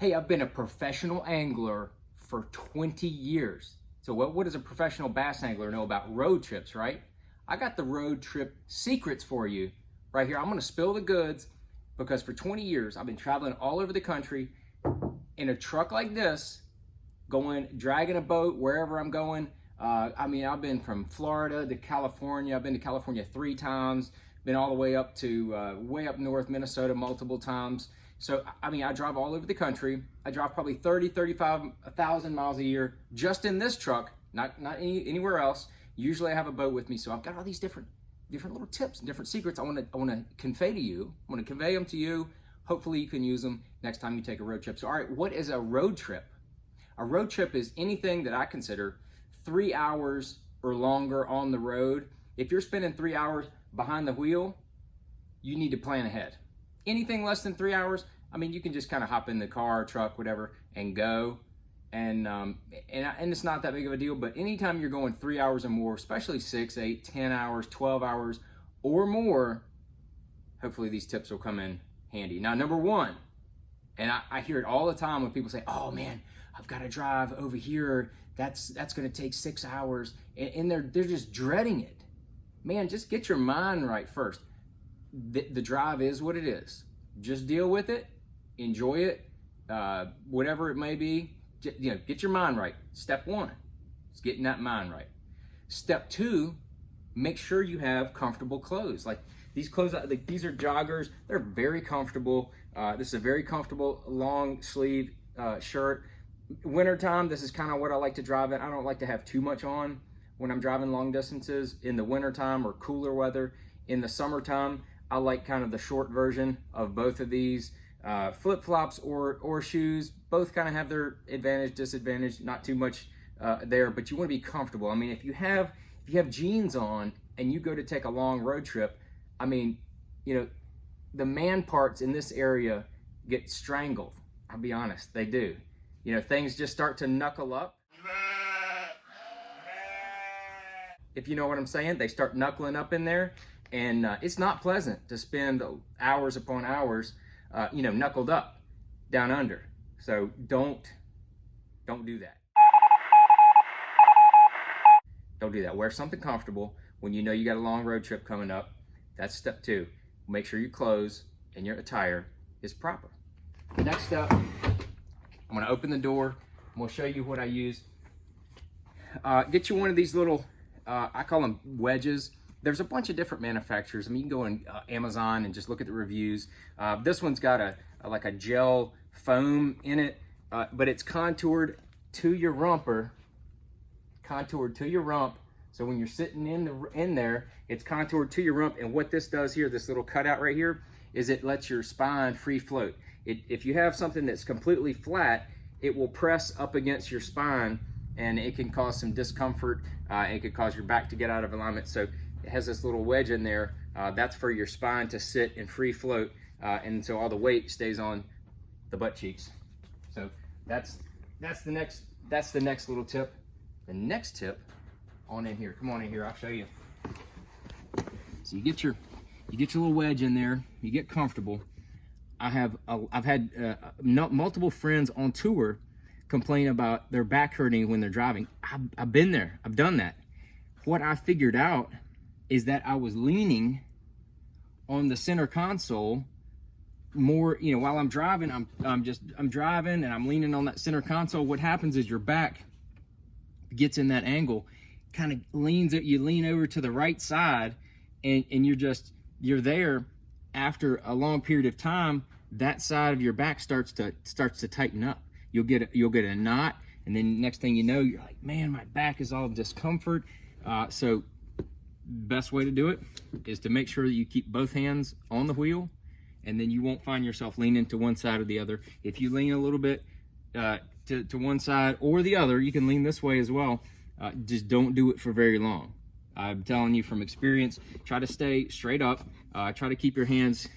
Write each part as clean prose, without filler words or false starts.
Hey, I've been a professional angler for 20 years. So what does a professional bass angler know about road trips, right? I got the road trip secrets for you right here. I'm gonna spill the goods because for 20 years, I've been traveling all over the country in a truck like this, dragging a boat wherever I'm going. I've been from Florida to California. I've been to California 3 times, been all the way up to way up north, Minnesota multiple times. So, I drive all over the country. I drive probably 35,000 miles a year just in this truck, not anywhere else. Usually I have a boat with me, so I've got all these different little tips and different secrets I want to convey to you. I want to convey them to you. Hopefully you can use them next time you take a road trip. So, all right, what is a road trip? A road trip is anything that I consider 3 hours or longer on the road. If you're spending 3 hours behind the wheel, you need to plan ahead. Anything less than 3 hours, you can just kind of hop in the car, truck, whatever, and go. And it's not that big of a deal, but anytime you're going 3 hours or more, especially 6, 8, 10 hours, 12 hours or more, hopefully these tips will come in handy. Now, number one, and I hear it all the time when people say, oh man, I've got to drive over here. That's going to take 6 hours. And they're just dreading it. Man, just get your mind right first. The drive is what it is. Just deal with it, enjoy it, whatever it may be. Get your mind right. Step one is getting that mind right. Step two, make sure you have comfortable clothes. Like these clothes, these are joggers. They're very comfortable. This is a very comfortable long sleeve shirt. Wintertime, this is kind of what I like to drive in. I don't like to have too much on when I'm driving long distances in the wintertime or cooler weather. In the summertime, I like kind of the short version of both of these. Flip-flops or shoes, both kind of have their advantage, disadvantage, not too much there, but you want to be comfortable. If you have jeans on and you go to take a long road trip, the man parts in this area get strangled. I'll be honest, they do. Things just start to knuckle up. If you know what I'm saying, they start knuckling up in there. And it's not pleasant to spend hours upon hours, knuckled up, down under. So don't do that. Don't do that. Wear something comfortable when you know you got a long road trip coming up. That's step two. Make sure your clothes and your attire is proper. Next up, I'm going to open the door. I'm going to show you what I use. Get you one of these little, I call them wedges. There's a bunch of different manufacturers. You can go on Amazon and just look at the reviews. This one's got a gel foam in it, but it's contoured to your rumper. Contoured to your rump. So when you're sitting in there, it's contoured to your rump. And what this does here, this little cutout right here, is it lets your spine free float. If you have something that's completely flat, it will press up against your spine, and it can cause some discomfort. It could cause your back to get out of alignment. So it has this little wedge in there. That's for your spine to sit and free float, and so all the weight stays on the butt cheeks. So that's the next little tip. The next tip, on in here. Come on in here. I'll show you. So you get your little wedge in there. You get comfortable. I've had multiple friends on tour complain about their back hurting when they're driving. I've been there. I've done that. What I figured out is that I was leaning on the center console more, while I'm driving, I'm driving and I'm leaning on that center console. What happens is your back gets in that angle, kind of you lean over to the right side, and you're there. After a long period of time, that side of your back starts to tighten up. You'll get a knot, and then next thing you know, you're like, man, my back is all discomfort. So best way to do it is to make sure that you keep both hands on the wheel, and then you won't find yourself leaning to one side or the other. If you lean a little bit to one side or the other, you can lean this way as well. Just don't do it for very long. I'm telling you from experience, try to stay straight up. Try to keep your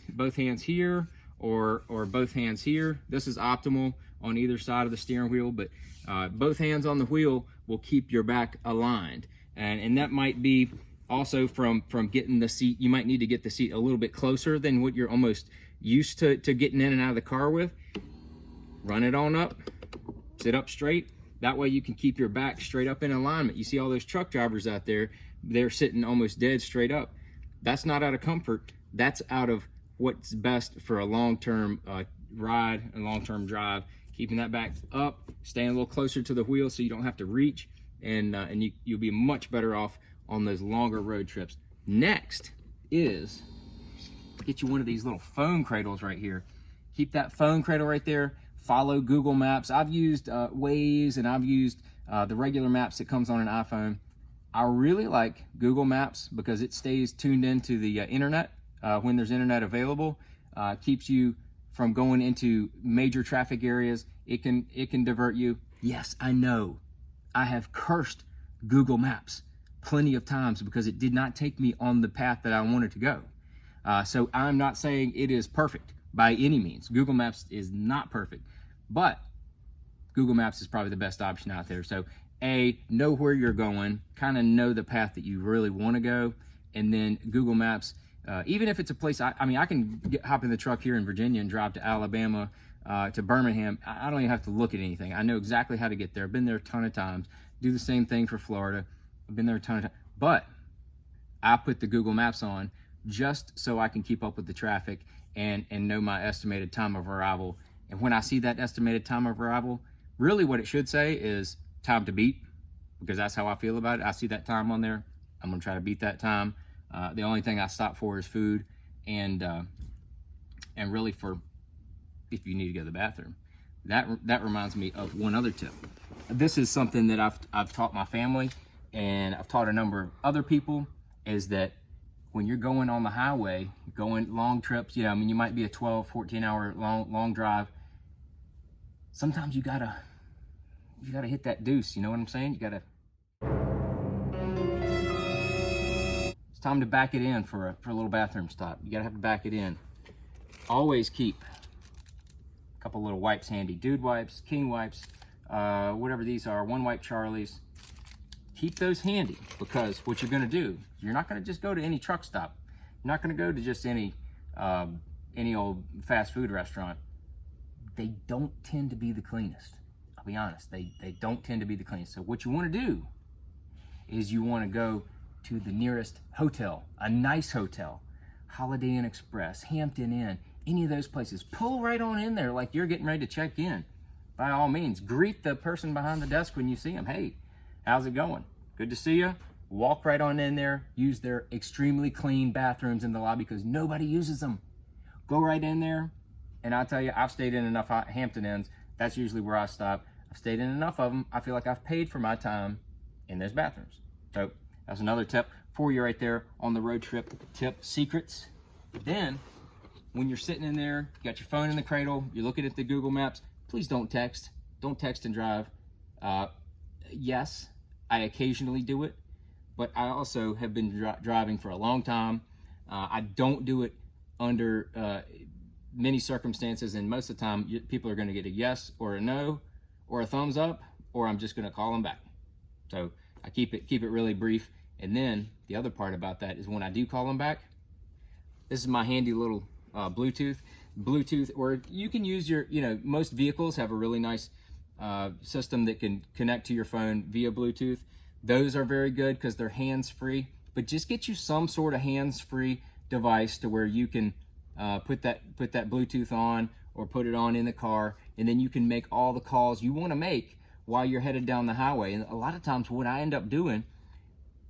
both hands here or both hands here. This is optimal on either side of the steering wheel, but both hands on the wheel will keep your back aligned. And that might be also from getting the seat. You might need to get the seat a little bit closer than what you're almost used to getting in and out of the car with. run it on up, sit up straight. That way you can keep your back straight up in alignment. You see all those truck drivers out there, they're sitting almost dead straight up. That's not out of comfort. That's out of what's best for a long-term ride, a long-term drive. Keeping that back up, staying a little closer to the wheel so you don't have to reach, and you'll be much better off on those longer road trips. Next is get you one of these little phone cradles right here. Keep that phone cradle right there. Follow Google Maps. I've used Waze, and I've used the regular maps that comes on an iPhone. I really like Google Maps because it stays tuned into the internet when there's internet available. Keeps you from going into major traffic areas. It can divert you. Yes, I know. I have cursed Google Maps plenty of times because it did not take me on the path that I wanted to go. So I'm not saying it is perfect by any means. Google Maps is not perfect, but Google Maps is probably the best option out there. So know where you're going, kind of know the path that you really want to go, and then Google Maps, even if it's a place, I mean, I can hop in the truck here in Virginia and drive to Alabama, to Birmingham. I don't even have to look at anything. I know exactly how to get there. I've been there a ton of times. Do the same thing for Florida. I've been there a ton of times. But I put the Google Maps on just so I can keep up with the traffic and know my estimated time of arrival. And when I see that estimated time of arrival, really what it should say is time to beat, because that's how I feel about it. I see that time on there, I'm gonna try to beat that time. The only thing I stop for is food, and really for if you need to go to the bathroom. That reminds me of one other tip. This is something that I've taught my family, and I've taught a number of other people, is that when you're going on the highway, going long trips, I mean, you might be a 12, 14 hour long drive. Sometimes you gotta hit that deuce, you know what I'm saying? It's time to back it in for a little bathroom stop. You gotta have to back it in. Always keep a couple little wipes handy. Dude wipes, King wipes, whatever these are, One Wipe Charlie's. Keep those handy, because what you're gonna do, you're not gonna just go to any truck stop. You're not gonna go to just any old fast food restaurant. They don't tend to be the cleanest. I'll be honest, they don't tend to be the cleanest. So what you wanna do is you wanna go to the nearest hotel, a nice hotel, Holiday Inn Express, Hampton Inn, any of those places. Pull right on in there like you're getting ready to check in. By all means, greet the person behind the desk when you see them. Hey, how's it going? Good to see you. Walk right on in there. Use their extremely clean bathrooms in the lobby because nobody uses them. Go right in there. And I'll tell you, I've stayed in enough Hampton Inns. That's usually where I stop. I've stayed in enough of them. I feel like I've paid for my time in those bathrooms. So that's another tip for you right there on the road trip tip secrets. Then when you're sitting in there, you got your phone in the cradle, you're looking at the Google Maps, please don't text. Don't text and drive. Yes, I occasionally do it, but I also have been driving for a long time. I don't do it under many circumstances, and most of the time people are going to get a yes or a no or a thumbs up, or I'm just going to call them back. So I keep it really brief. And then the other part about that is when I do call them back, this is my handy little Bluetooth, or you can use your, most vehicles have a really nice system that can connect to your phone via Bluetooth. Those are very good because they're hands-free, but just get you some sort of hands-free device to where you can put that Bluetooth on, or put it on in the car, and then you can make all the calls you want to make while you're headed down the highway. And a lot of times what I end up doing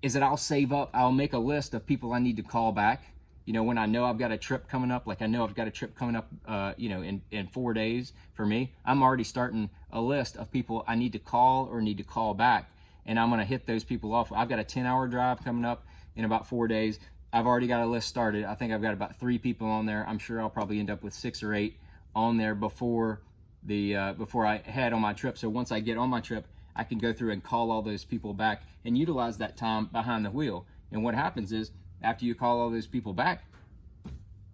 is that I'll make a list of people I need to call back. When I know I've got a trip coming up, like I know I've got a trip coming up, in 4 days for me, I'm already starting a list of people I need to call or need to call back. And I'm going to hit those people off. I've got a 10-hour drive coming up in about 4 days. I've already got a list started. I think I've got about 3 people on there. I'm sure I'll probably end up with 6 or 8 on there before I head on my trip. So once I get on my trip, I can go through and call all those people back and utilize that time behind the wheel. And what happens is, after you call all those people back,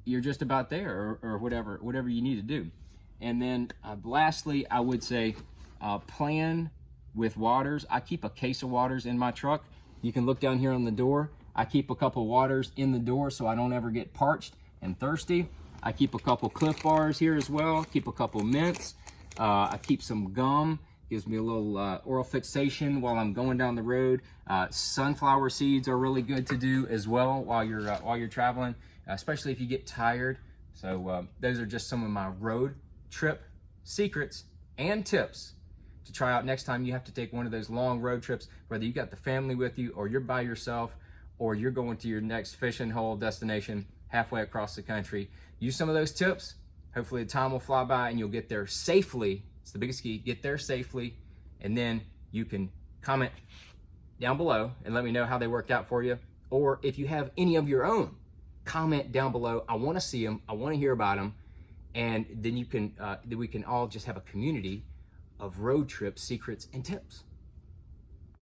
you're just about there, or whatever you need to do. And then lastly, I would say plan with waters. I keep a case of waters in my truck. You can look down here on the door. I keep a couple waters in the door so I don't ever get parched and thirsty. I keep a couple Cliff Bars here as well. Keep a couple mints. I keep some gum, gives me a little oral fixation while I'm going down the road. Sunflower seeds are really good to do as well while you're traveling, especially if you get tired. So those are just some of my road trip secrets and tips to try out next time you have to take one of those long road trips, whether you got the family with you or you're by yourself or you're going to your next fishing hole destination halfway across the country. Use some of those tips. Hopefully the time will fly by and you'll get there safely. It's the biggest key, get there safely. And then you can comment down below and let me know how they worked out for you. Or if you have any of your own, comment down below. I want to see them. I want to hear about them. And then we can all just have a community of road trip secrets and tips.